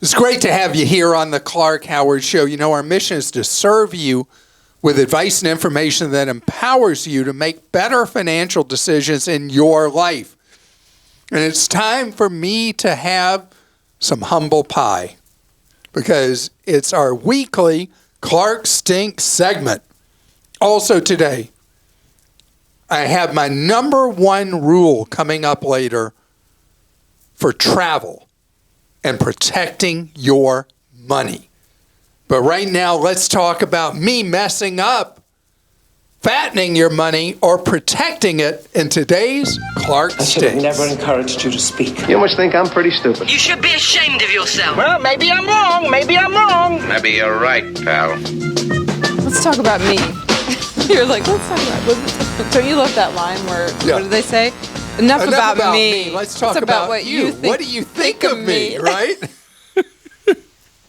It's great to have you here on the Clark Howard Show. You know, our mission is to serve you with advice and information that empowers you to make better financial decisions in your life. And it's time for me to have some humble pie because it's our weekly Clark Stink segment. Also today, I have my number one rule coming up later for travel and protecting your money. But right now, let's talk about me messing up, fattening your money, or protecting it in today's Clark Stinks. I should have never encouraged you to speak. You must think I'm pretty stupid. You should be ashamed of yourself. Well, maybe I'm wrong. Maybe I'm wrong. Maybe you're right, pal. Let's talk about me. You're like, let's talk about. Don't you love that line where, what do they say? Enough about me. Let's talk about what you. What do you think of me, right?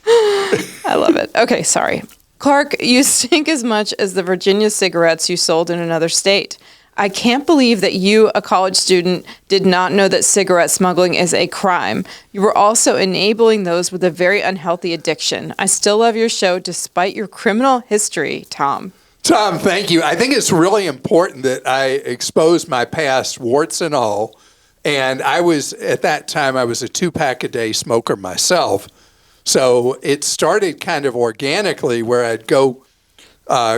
I love it. Okay, sorry. Clark, you stink as much as the Virginia cigarettes you sold in another state. I can't believe that you, a college student, did not know that cigarette smuggling is a crime. You were also enabling those with a very unhealthy addiction. I still love your show despite your criminal history, Tom. Tom, thank you. I think it's really important that I expose my past, warts and all. And at that time, I was a 2-pack-a-day smoker myself. So it started kind of organically where I'd go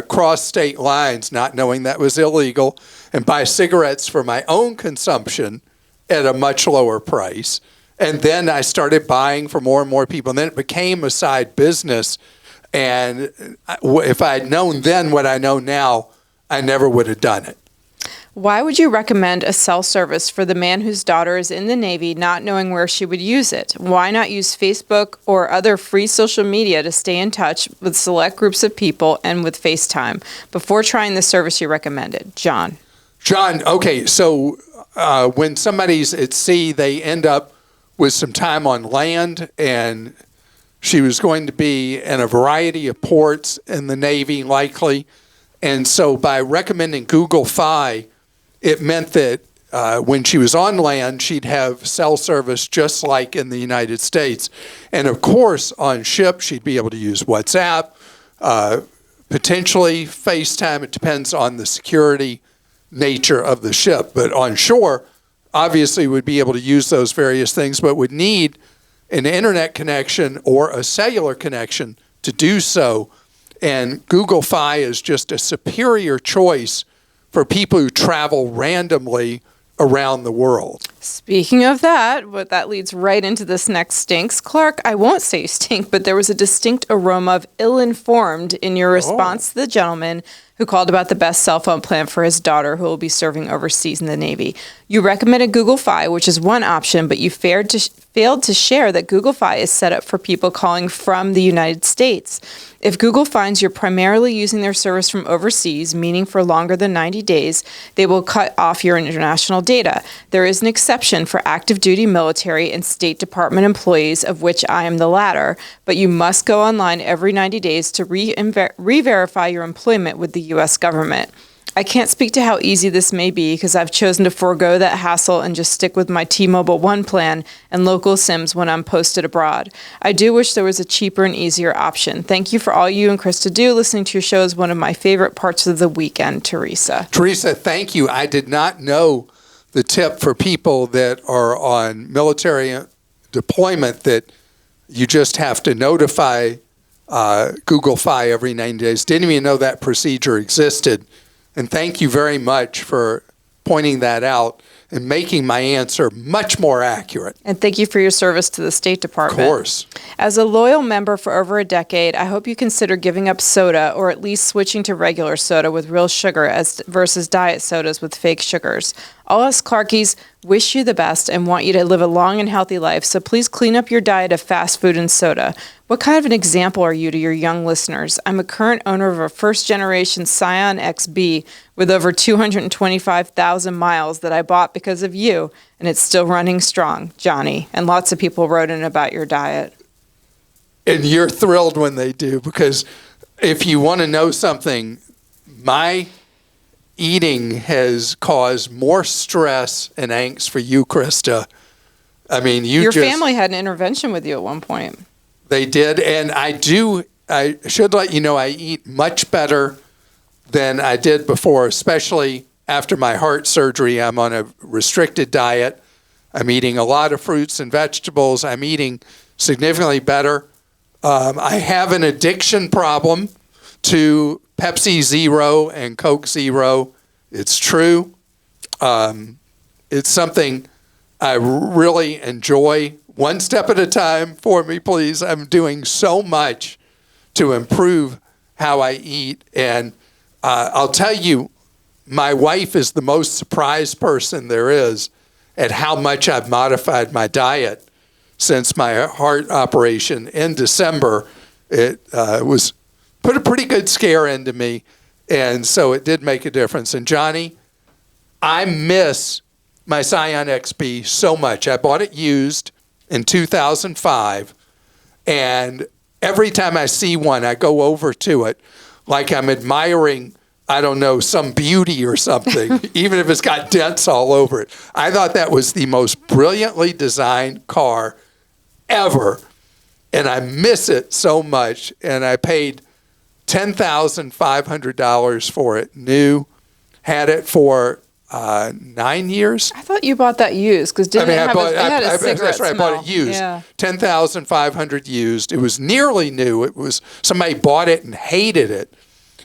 cross state lines, not knowing that was illegal, and buy cigarettes for my own consumption at a much lower price. And then I started buying for more and more people. And then it became a side business. And if I had known then what I know now, I never would have done it. Why would you recommend a cell service for the man whose daughter is in the Navy, not knowing where she would use it? Why not use Facebook or other free social media to stay in touch with select groups of people and with FaceTime before trying the service you recommended? John, okay, so when somebody's at sea, they end up with some time on land, and she was going to be in a variety of ports in the Navy, likely. And so by recommending Google Fi, it meant that when she was on land, she'd have cell service just like in the United States. And of course, on ship, she'd be able to use WhatsApp, potentially FaceTime. It depends on the security nature of the ship. But on shore, obviously would be able to use those various things, but would need an internet connection or a cellular connection to do so. And Google Fi is just a superior choice for people who travel randomly around the world. Speaking of that, that leads right into this next stinks. Clark, I won't say you stink, but there was a distinct aroma of ill-informed in your response to the gentleman who called about the best cell phone plan for his daughter who will be serving overseas in the Navy. You recommended Google Fi, which is one option, but you failed to share that Google Fi is set up for people calling from the United States. If Google finds you're primarily using their service from overseas, meaning for longer than 90 days, they will cut off your international data. There is an exception for active duty military and State Department employees, of which I am the latter, but you must go online every 90 days to re-verify your employment with the U.S. government. I can't speak to how easy this may be because I've chosen to forego that hassle and just stick with my T-Mobile One plan and local SIMs when I'm posted abroad. I do wish there was a cheaper and easier option. Thank you for all you and Christa do. Listening to your show is one of my favorite parts of the weekend, Teresa. Teresa, thank you. I did not know the tip for people that are on military deployment that you just have to notify Google Fi every 90 days. Didn't even know that procedure existed. And thank you very much for pointing that out and making my answer much more accurate. And thank you for your service to the State Department. Of course. As a loyal member for over a decade, I hope you consider giving up soda or at least switching to regular soda with real sugar versus diet sodas with fake sugars. All us Clarkies wish you the best and want you to live a long and healthy life, so please clean up your diet of fast food and soda. What kind of an example are you to your young listeners? I'm a current owner of a first-generation Scion XB with over 225,000 miles that I bought because of you, and it's still running strong, Johnny. And lots of people wrote in about your diet. And you're thrilled when they do, because if you want to know something, my eating has caused more stress and angst for you, Christa. I mean, your family had an intervention with you at one point. They did. And I should let you know, I eat much better than I did before, especially after my heart surgery. I'm on a restricted diet. I'm eating a lot of fruits and vegetables. I'm eating significantly better. I have an addiction problem to Pepsi Zero and Coke Zero. It's true. It's something I really enjoy. One step at a time for me, please. I'm doing so much to improve how I eat. And I'll tell you, my wife is the most surprised person there is at how much I've modified my diet since my heart operation in December. It was put a pretty good scare into me, and so it did make a difference. And Johnny, I miss my Scion XB so much. I bought it used in 2005, and every time I see one, I go over to it like I'm admiring, I don't know, some beauty or something, even if it's got dents all over it. I thought that was the most brilliantly designed car ever, and I miss it so much. And I paid $10,500 for it new, had it for 9 years. I thought you bought that used because it had a cigarette that's right. smell. I bought it used. Yeah. $10,500 used. It was nearly new. It was somebody bought it and hated it,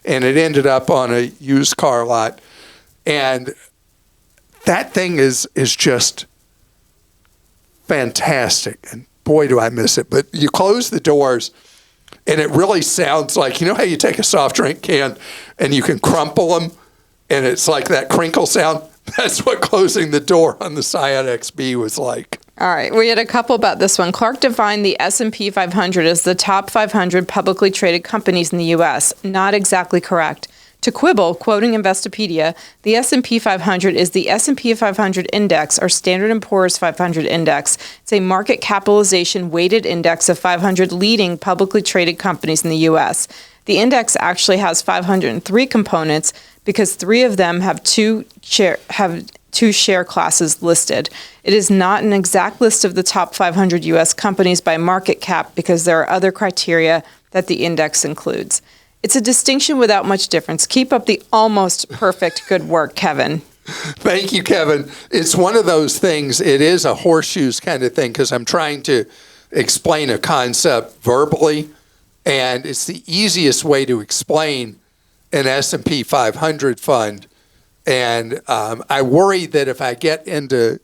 and it ended up on a used car lot. And that thing is just fantastic. And boy, do I miss it. But you close the doors, and it really sounds like, you know how you take a soft drink can and you can crumple them, and it's like that crinkle sound? That's what closing the door on the Scion XB was like. All right, we had a couple about this one. Clark defined the S&P 500 as the top 500 publicly traded companies in the U.S. Not exactly correct. To quibble, quoting Investopedia, the S&P 500 is the S&P 500 index, or Standard & Poor's 500 index. It's a market capitalization weighted index of 500 leading publicly traded companies in the U.S. The index actually has 503 components because 3 of them have two share classes listed. It is not an exact list of the top 500 U.S. companies by market cap because there are other criteria that the index includes. It's a distinction without much difference. Keep up the almost perfect good work, Kevin. Thank you, Kevin. It's one of those things, it is a horseshoes kind of thing because I'm trying to explain a concept verbally, and it's the easiest way to explain an S&P 500 fund. And I worry that if I get into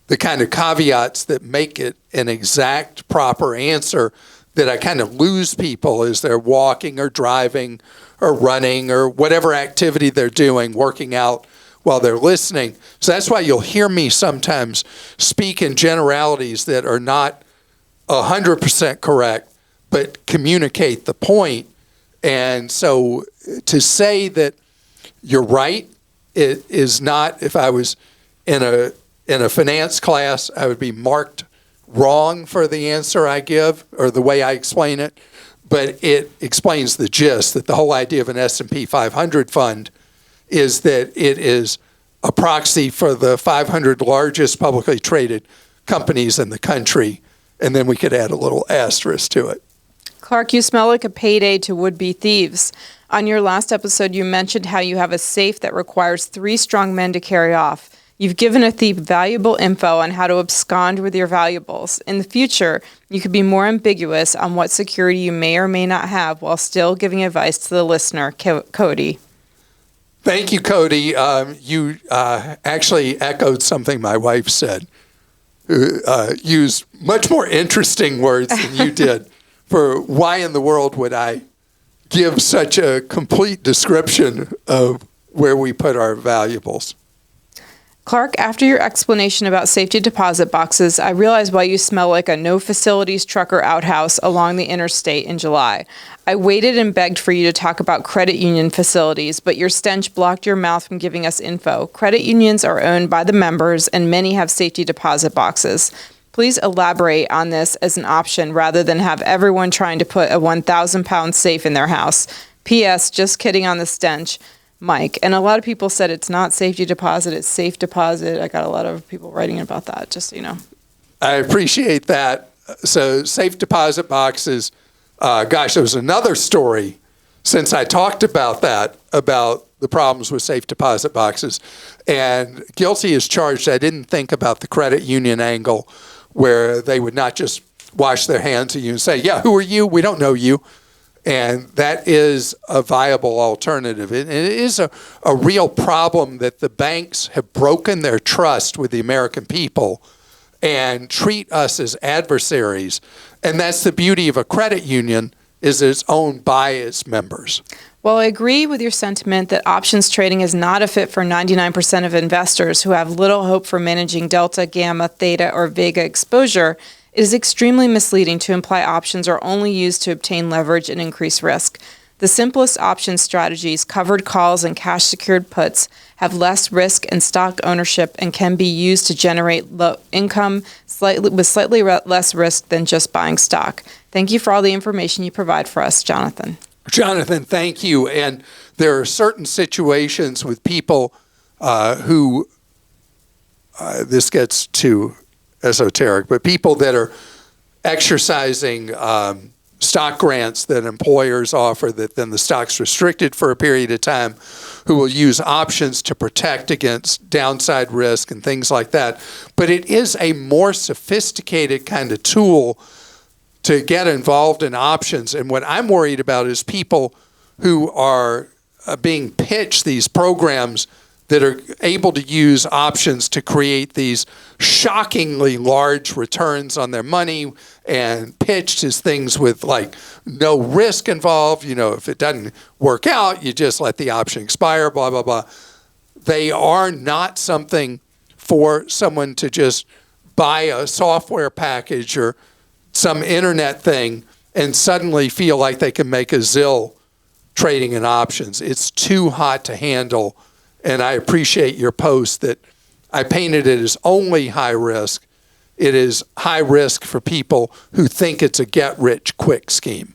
the kind of caveats that make it an exact, proper answer, that I kind of lose people as they're walking or driving or running or whatever activity they're doing, working out while they're listening. So that's why you'll hear me sometimes speak in generalities that are not 100% correct, but communicate the point. And so to say that you're right, it is not, if I was in a finance class, I would be marked wrong for the answer I give or the way I explain it, but it explains the gist that the whole idea of an S&P 500 fund is that it is a proxy for the 500 largest publicly traded companies in the country, and then we could add a little asterisk to it. Clark, you smell like a payday to would-be thieves. On your last episode, you mentioned how you have a safe that requires 3 strong men to carry off. You've given a thief valuable info on how to abscond with your valuables. In the future, you could be more ambiguous on what security you may or may not have while still giving advice to the listener. Cody. Thank you, Cody. You actually echoed something my wife said. Used much more interesting words than you did for why in the world would I give such a complete description of where we put our valuables. Clark, after your explanation about safety deposit boxes, I realized why you smell like a no-facilities trucker outhouse along the interstate in July. I waited and begged for you to talk about credit union facilities, but your stench blocked your mouth from giving us info. Credit unions are owned by the members, and many have safety deposit boxes. Please elaborate on this as an option rather than have everyone trying to put a 1,000-pound safe in their house. P.S. Just kidding on the stench. Mike. And a lot of people said it's not safety deposit, it's safe deposit. I got a lot of people writing about that, just so you know. I appreciate that. So safe deposit boxes, there was another story since I talked about that, about the problems with safe deposit boxes. And guilty as charged, I didn't think about the credit union angle where they would not just wash their hands at you and say, yeah, who are you? We don't know you. And that is a viable alternative. It is a real problem that the banks have broken their trust with the American people and treat us as adversaries. And that's the beauty of a credit union, is it's owned by its members. Well, I agree with your sentiment that options trading is not a fit for 99% of investors who have little hope for managing delta, gamma, theta, or vega exposure. It is extremely misleading to imply options are only used to obtain leverage and increase risk. The simplest option strategies, covered calls and cash-secured puts, have less risk and stock ownership and can be used to generate low income with slightly less risk than just buying stock. Thank you for all the information you provide for us, Jonathan. Jonathan, thank you. And there are certain situations with people who, this gets too esoteric, but people that are exercising stock grants that employers offer, that then the stock's restricted for a period of time, who will use options to protect against downside risk and things like that. But it is a more sophisticated kind of tool to get involved in options. And what I'm worried about is people who are being pitched these programs that are able to use options to create these shockingly large returns on their money, and pitched as things with like no risk involved. You know, if it doesn't work out, you just let the option expire, blah, blah, blah. They are not something for someone to just buy a software package or some internet thing and suddenly feel like they can make a zill trading in options. It's too hot to handle. And I appreciate your post that I painted it as only high risk. It is high risk for people who think it's a get-rich-quick scheme.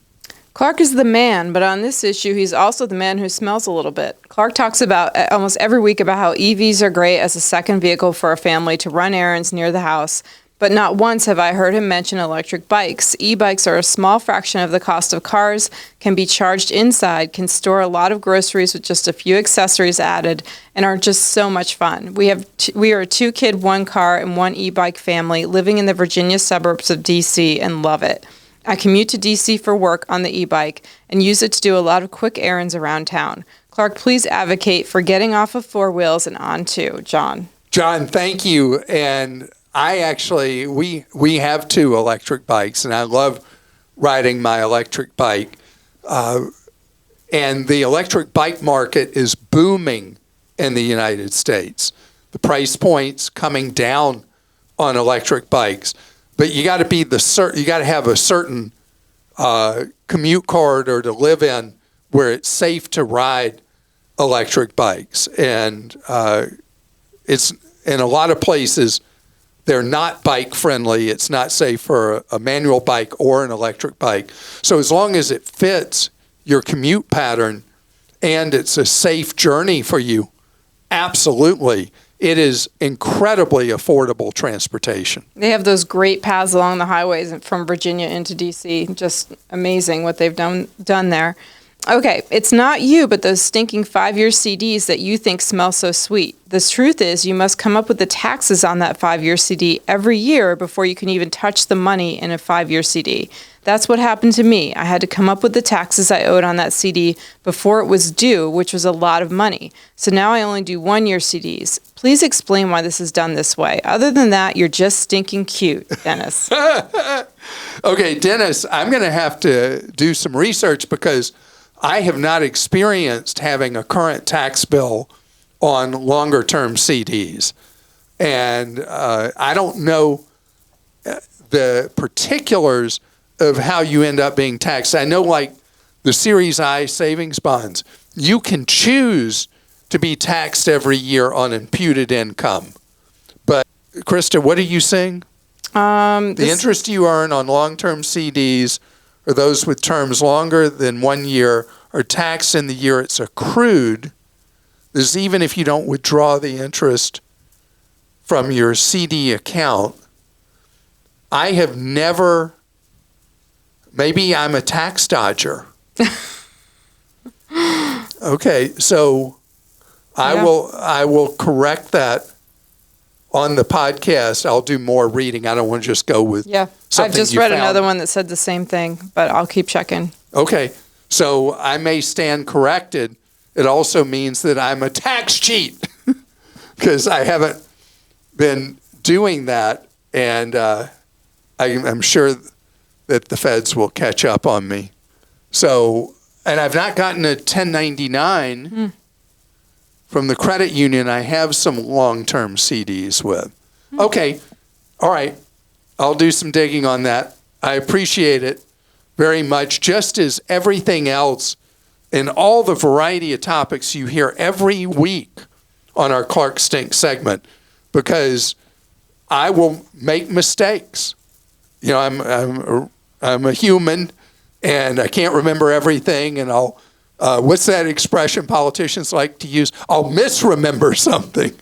Clark is the man, but on this issue, he's also the man who smells a little bit. Clark talks about almost every week about how EVs are great as a second vehicle for a family to run errands near the house. But not once have I heard him mention electric bikes. E-bikes are a small fraction of the cost of cars, can be charged inside, can store a lot of groceries with just a few accessories added, and are just so much fun. We are a 2-kid, 1-car, and 1 e-bike family living in the Virginia suburbs of D.C. and love it. I commute to D.C. for work on the e-bike and use it to do a lot of quick errands around town. Clark, please advocate for getting off of 4 wheels and onto. John. John, thank you. And we have 2 electric bikes, and I love riding my electric bike. And the electric bike market is booming in the United States. The price points coming down on electric bikes, but you got to have a certain commute corridor to live in where it's safe to ride electric bikes, and it's in a lot of places. They're not bike friendly. It's not safe for a manual bike or an electric bike. So as long as it fits your commute pattern and it's a safe journey for you, absolutely, it is incredibly affordable transportation. They have those great paths along the highways from Virginia into D.C. Just amazing what they've done there. Okay, it's not you, but those stinking 5-year CDs that you think smell so sweet. The truth is you must come up with the taxes on that 5-year CD every year before you can even touch the money in a 5-year CD. That's what happened to me. I had to come up with the taxes I owed on that CD before it was due, which was a lot of money. So now I only do 1-year CDs. Please explain why this is done this way. Other than that, you're just stinking cute, Dennis. Okay, Dennis, I'm going to have to do some research because I have not experienced having a current tax bill on longer term CDs. And I don't know the particulars of how you end up being taxed. I know, like the Series I savings bonds, you can choose to be taxed every year on imputed income. But Christa, what are you saying? The interest you earn on long-term CDs or those with terms longer than 1 year are taxed in the year it's accrued. This is even if you don't withdraw the interest from your CD account. I have never, maybe I'm a tax dodger. Okay, so I will correct that on the podcast. I'll do more reading. I don't want to just go with something I've just read another one that said the same thing, but I'll keep checking. Okay, so I may stand corrected. It also means that I'm a tax cheat because I haven't been doing that, and I'm sure that the feds will catch up on me. So, and I've not gotten a 1099 from the credit union I have some long-term CDs with. Okay, all right, I'll do some digging on that. I appreciate it very much, just as everything else in all the variety of topics you hear every week on our Clark Stink segment, because I will make mistakes. You know, I'm a human, and I can't remember everything, and I'll what's that expression politicians like to use? I'll misremember something.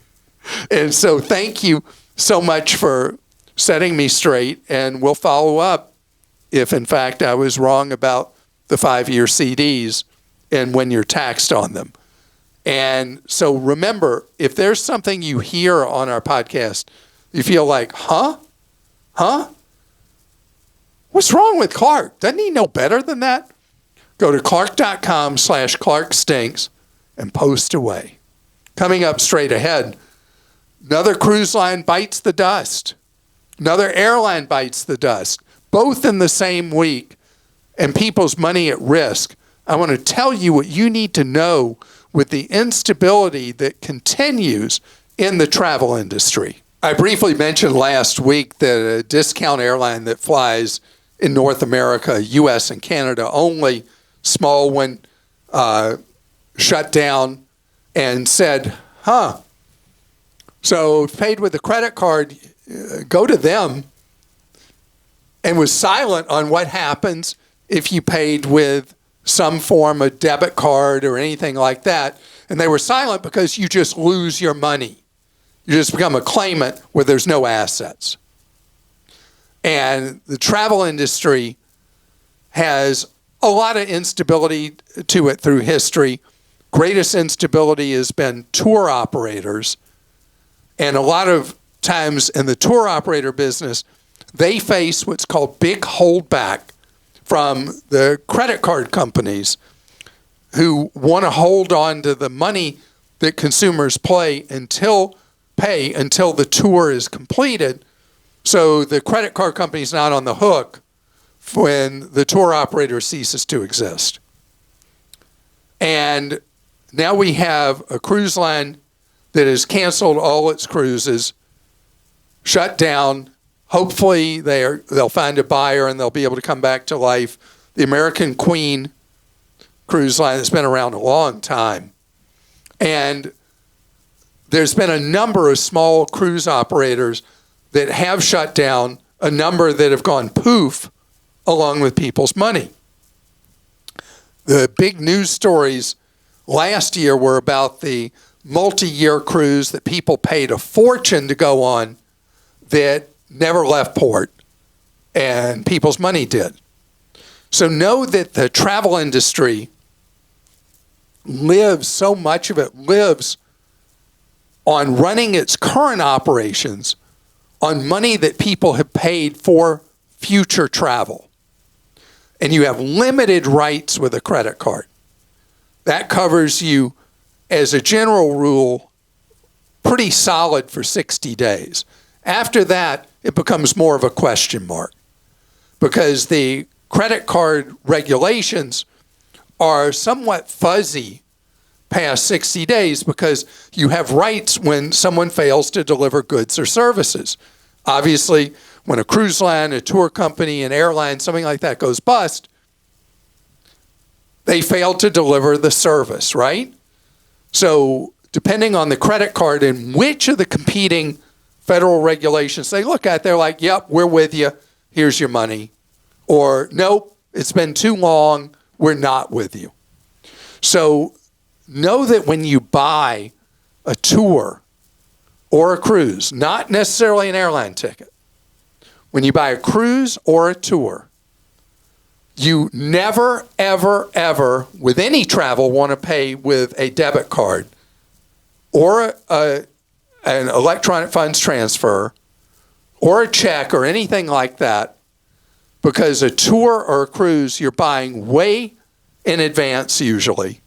And so thank you so much for setting me straight, and we'll follow up if, in fact, I was wrong about the 5-year CDs and when you're taxed on them. And so remember, if there's something you hear on our podcast, you feel like, huh? What's wrong with Clark? Doesn't he know better than that? Go to clark.com/ClarkStinks and post away. Coming up straight ahead, another cruise line bites the dust. Another airline bites the dust, both in the same week, and people's money at risk. I want to tell you what you need to know with the instability that continues in the travel industry. I briefly mentioned last week that a discount airline that flies in North America, U.S. and Canada only, small one, shut down and said, so paid with a credit card, go to them, and was silent on what happens if you paid with some form of debit card or anything like that. And they were silent because you just lose your money. You just become a claimant where there's no assets. And the travel industry has a lot of instability to it through history. Greatest instability has been tour operators. And a lot of times in the tour operator business, they face what's called big holdback from the credit card companies who want to hold on to the money that consumers pay until the tour is completed. So the credit card company is not on the hook when the tour operator ceases to exist. And now we have a cruise line that has canceled all its cruises, shut down. Hopefully they'll find a buyer and they'll be able to come back to life. The American Queen cruise line has been around a long time. And there's been a number of small cruise operators that have shut down, a number that have gone poof along with people's money. The big news stories last year were about the multi-year cruise that people paid a fortune to go on that never left port, and people's money did. So know that the travel industry so much of it lives on running its current operations on money that people have paid for future travel. And you have limited rights with a credit card. That covers you, as a general rule, pretty solid for 60 days. After that, it becomes more of a question mark because the credit card regulations are somewhat fuzzy past 60 days because you have rights when someone fails to deliver goods or services. Obviously, when a cruise line, a tour company, an airline, something like that goes bust, they fail to deliver the service, right? So depending on the credit card and which of the competing federal regulations they look at, they're like, yep, we're with you. Here's your money. Or, nope, it's been too long. We're not with you. So know that when you buy a tour or a cruise, not necessarily an airline ticket, when you buy a cruise or a tour, you never, ever, ever, with any travel, want to pay with a debit card or an electronic funds transfer or a check or anything like that, because a tour or a cruise you're buying way in advance usually.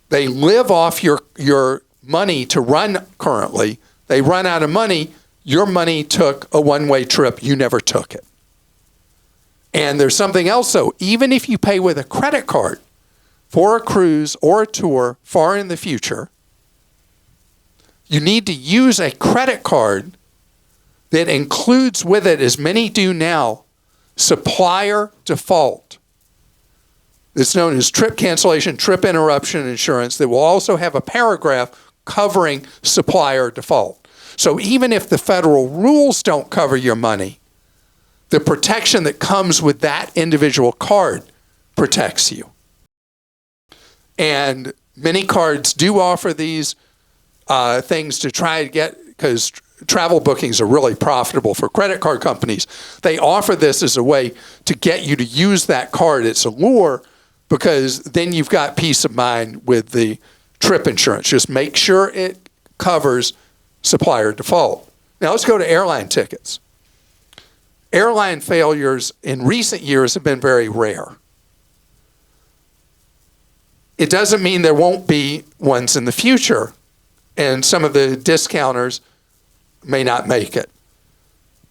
They live off your money to run currently. They run out of money. Your money took a one-way trip. You never took it. And there's something else, though. Even if you pay with a credit card for a cruise or a tour far in the future, you need to use a credit card that includes with it, as many do now, supplier default. It's known as trip cancellation, trip interruption insurance, that will also have a paragraph covering supplier default. So even if the federal rules don't cover your money, the protection that comes with that individual card protects you. And many cards do offer these things to try to get, because travel bookings are really profitable for credit card companies. They offer this as a way to get you to use that card. It's a lure, because then you've got peace of mind with the trip insurance. Just make sure it covers supplier default. Now let's go to airline tickets. Airline failures in recent years have been very rare. It doesn't mean there won't be ones in the future, and some of the discounters may not make it.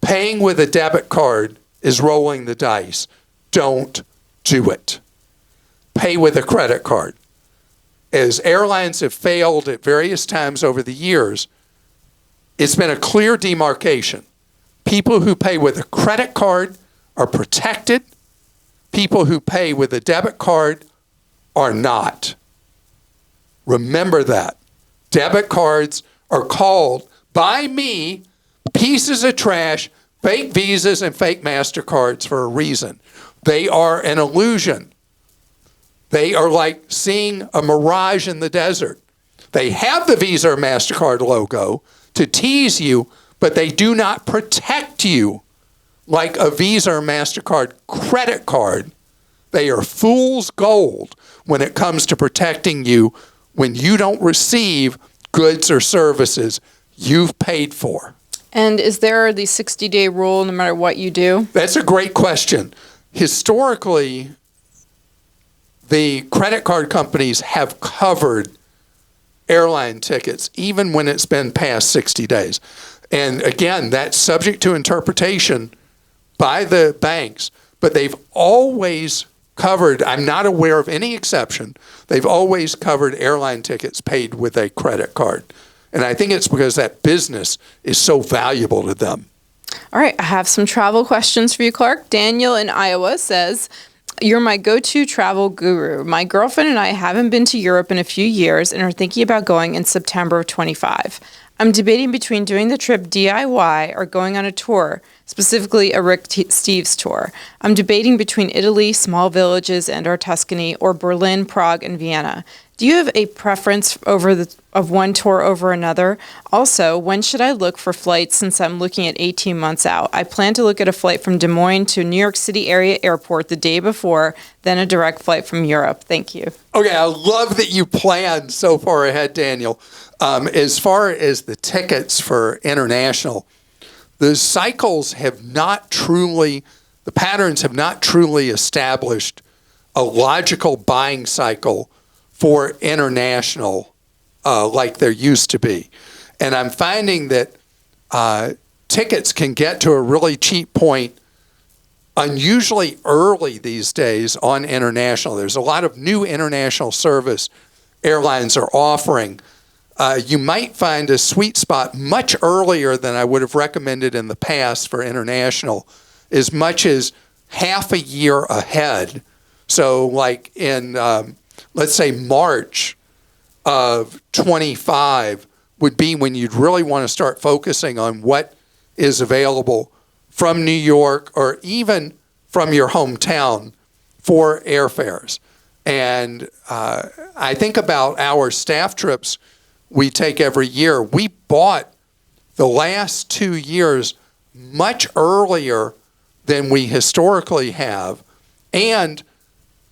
Paying with a debit card is rolling the dice. Don't do it. Pay with a credit card. As airlines have failed at various times over the years, it's been a clear demarcation. People who pay with a credit card are protected. People who pay with a debit card are not. Remember that. Debit cards are called, by me, pieces of trash, fake Visas and fake MasterCards for a reason. They are an illusion. They are like seeing a mirage in the desert. They have the Visa or MasterCard logo to tease you, but they do not protect you like a Visa or MasterCard credit card. They are fool's gold when it comes to protecting you when you don't receive goods or services you've paid for. And is there the 60-day rule no matter what you do? That's a great question. Historically, the credit card companies have covered airline tickets even when it's been past 60 days. And again, that's subject to interpretation by the banks, but they've always covered, I'm not aware of any exception, they've always covered airline tickets paid with a credit card. And I think it's because that business is so valuable to them. All right, I have some travel questions for you, Clark. Daniel in Iowa says, you're my go-to travel guru. My girlfriend and I haven't been to Europe in a few years and are thinking about going in September of 25. I'm debating between doing the trip DIY or going on a tour, specifically a Rick Steves tour. I'm debating between Italy, small villages, and or Tuscany, or Berlin, Prague, and Vienna. Do you have a preference of one tour over another? Also, when should I look for flights since I'm looking at 18 months out? I plan to look at a flight from Des Moines to New York City area airport the day before, then a direct flight from Europe. Thank you. Okay, I love that you planned so far ahead, Daniel. As far as the tickets for international, the cycles have not truly, the patterns have not truly established a logical buying cycle for international like there used to be. And I'm finding that tickets can get to a really cheap point unusually early these days on international. There's a lot of new international service airlines are offering. You might find a sweet spot much earlier than I would have recommended in the past for international, as much as half a year ahead. So like in, let's say March of 25 would be when you'd really want to start focusing on what is available from New York or even from your hometown for airfares. And I think about our staff trips we take every year. We bought the last 2 years much earlier than we historically have, and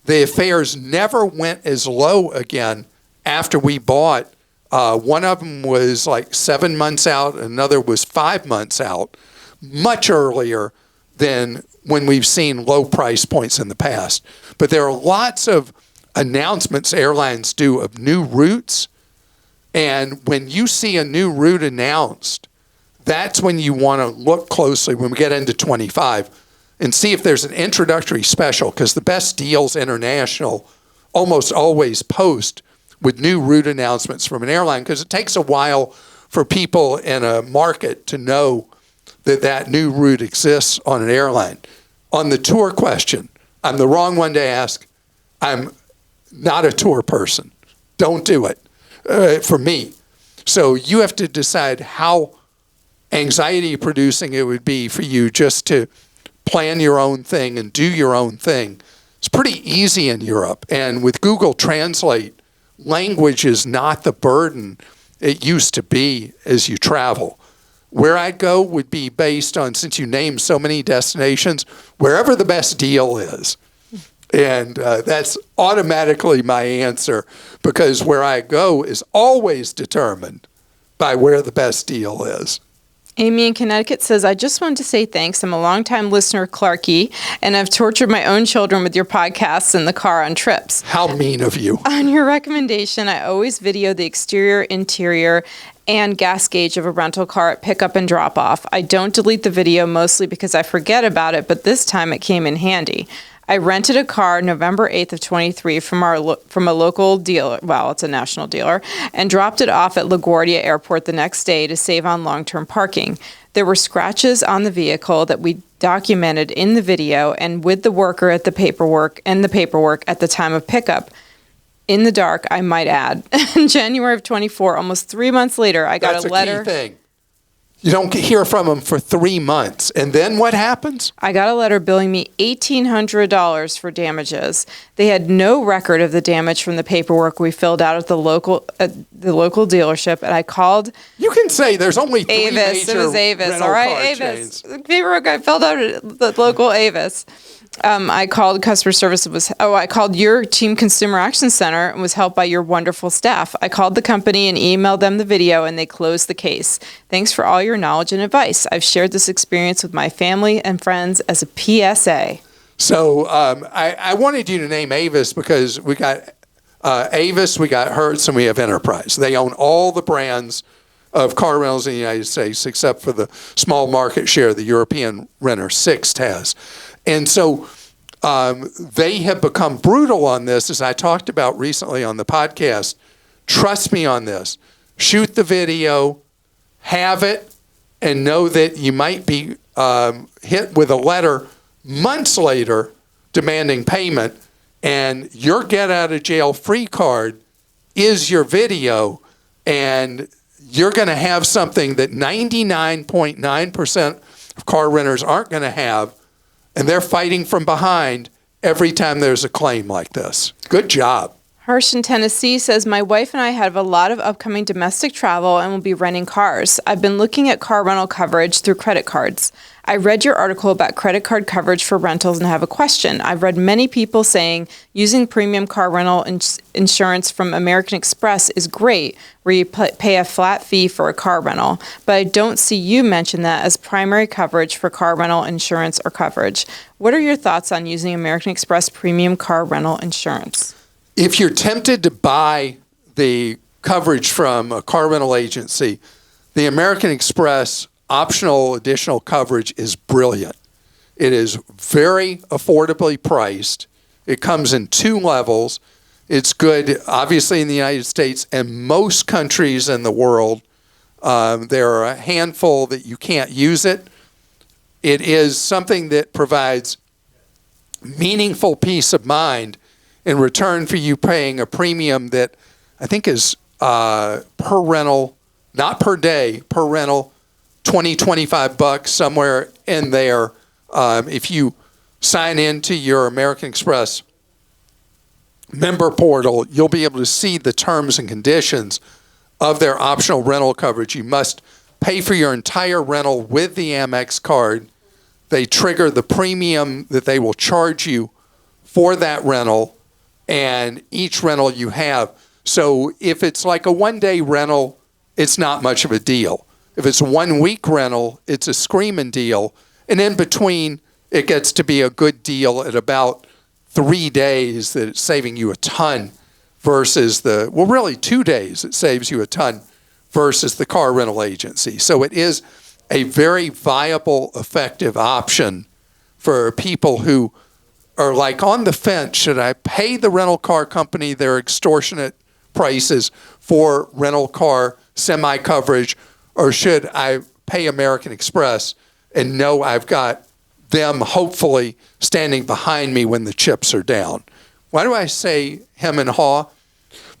the fares never went as low again after we bought. One of them was like 7 months out, another was 5 months out, much earlier than when we've seen low price points in the past. But there are lots of announcements airlines do of new routes, and when you see a new route announced, that's when you want to look closely when we get into 25 and see if there's an introductory special, because the best deals international almost always post with new route announcements from an airline, because it takes a while for people in a market to know that that new route exists on an airline. On the tour question, I'm the wrong one to ask. I'm not a tour person. Don't do it for me. So you have to decide how anxiety producing it would be for you just to plan your own thing and do your own thing. It's pretty easy in Europe. And with Google Translate, language is not the burden it used to be as you travel. Where I'd go would be based on, since you named so many destinations, wherever the best deal is. And that's automatically my answer, because where I go is always determined by where the best deal is. Amy in Connecticut says, I just wanted to say thanks. I'm a longtime listener, Clarky, and I've tortured my own children with your podcasts in the car on trips. How mean of you. On your recommendation, I always video the exterior, interior, and gas gauge of a rental car at pickup and drop off. I don't delete the video mostly because I forget about it, but this time it came in handy. I rented a car November 8th of 23 from a local dealer, well, it's a national dealer, and dropped it off at LaGuardia Airport the next day to save on long-term parking. There were scratches on the vehicle that we documented in the video and with the worker at the paperwork at the time of pickup. In the dark, I might add. In January of 24, almost 3 months later, I got a letter. That's a key thing. You don't hear from them for 3 months. And then what happens? I got a letter billing me $1,800 for damages. They had no record of the damage from the paperwork we filled out at the local dealership, and I called. You can say there's only three Avis. major It was Avis. rental All right, car Avis. chains. The paperwork I filled out at the local Avis. I called customer service. I called your team consumer action center and was helped by your wonderful staff. I called the company and emailed them the video, and they closed the case. Thanks for all your knowledge and advice. I've shared this experience with my family and friends as a PSA. So I wanted you to name Avis because we got Avis, we got Hertz, and we have Enterprise. They own all the brands of car rentals in the United States, except for the small market share the European renter Sixt has. And so they have become brutal on this, as I talked about recently on the podcast. Trust me on this. Shoot the video, have it, and know that you might be hit with a letter months later demanding payment, and your get-out-of-jail-free card is your video, and you're going to have something that 99.9% of car renters aren't going to have, and they're fighting from behind every time there's a claim like this. Good job. Hirsch in Tennessee says, my wife and I have a lot of upcoming domestic travel and will be renting cars. I've been looking at car rental coverage through credit cards. I read your article about credit card coverage for rentals and have a question. I've read many people saying using premium car rental insurance from American Express is great, where you pay a flat fee for a car rental, but I don't see you mention that as primary coverage for car rental insurance or coverage. What are your thoughts on using American Express premium car rental insurance? If you're tempted to buy the coverage from a car rental agency, the American Express optional additional coverage is brilliant. It is very affordably priced. It comes in 2 levels. It's good, obviously, in the United States and most countries in the world. There are a handful that you can't use it. It is something that provides meaningful peace of mind in return for you paying a premium that I think is per rental, not per day, per rental, $20-25 somewhere in there. If you sign into your American Express member portal, you'll be able to see the terms and conditions of their optional rental coverage. You must pay for your entire rental with the Amex card. They trigger the premium that they will charge you for that rental and each rental you have. So if it's like a one-day rental, it's not much of a deal. If it's a 1 week rental, it's a screaming deal. And in between, it gets to be a good deal at about 3 days that it's saving you a ton versus really 2 days it saves you a ton versus the car rental agency. So it is a very viable, effective option for people who are like on the fence. Should I pay the rental car company their extortionate prices for rental car semi-coverage, or should I pay American Express and know I've got them hopefully standing behind me when the chips are down? Why do I say hem and haw?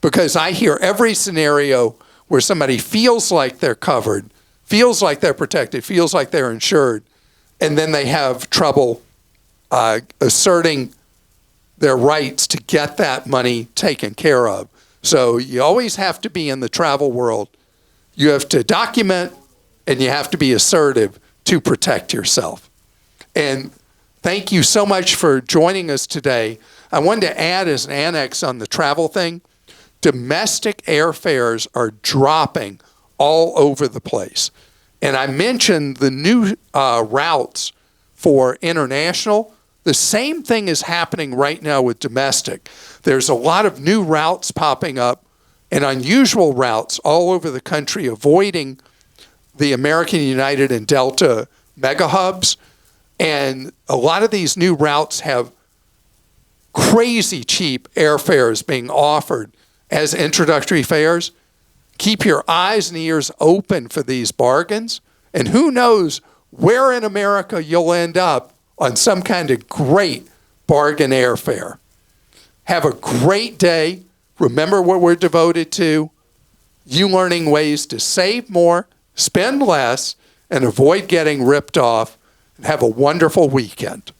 Because I hear every scenario where somebody feels like they're covered, feels like they're protected, feels like they're insured, and then they have trouble asserting their rights to get that money taken care of. So you always have to be in the travel world. You have to document and you have to be assertive to protect yourself. And thank you so much for joining us today. I wanted to add as an annex on the travel thing, domestic airfares are dropping all over the place. And I mentioned the new routes for international. The same thing is happening right now with domestic. There's a lot of new routes popping up and unusual routes all over the country, avoiding the American United and Delta mega hubs. And a lot of these new routes have crazy cheap airfares being offered as introductory fares. Keep your eyes and ears open for these bargains. And who knows where in America you'll end up on some kind of great bargain airfare. Have a great day. Remember what we're devoted to. You learning ways to save more, spend less, and avoid getting ripped off. And have a wonderful weekend.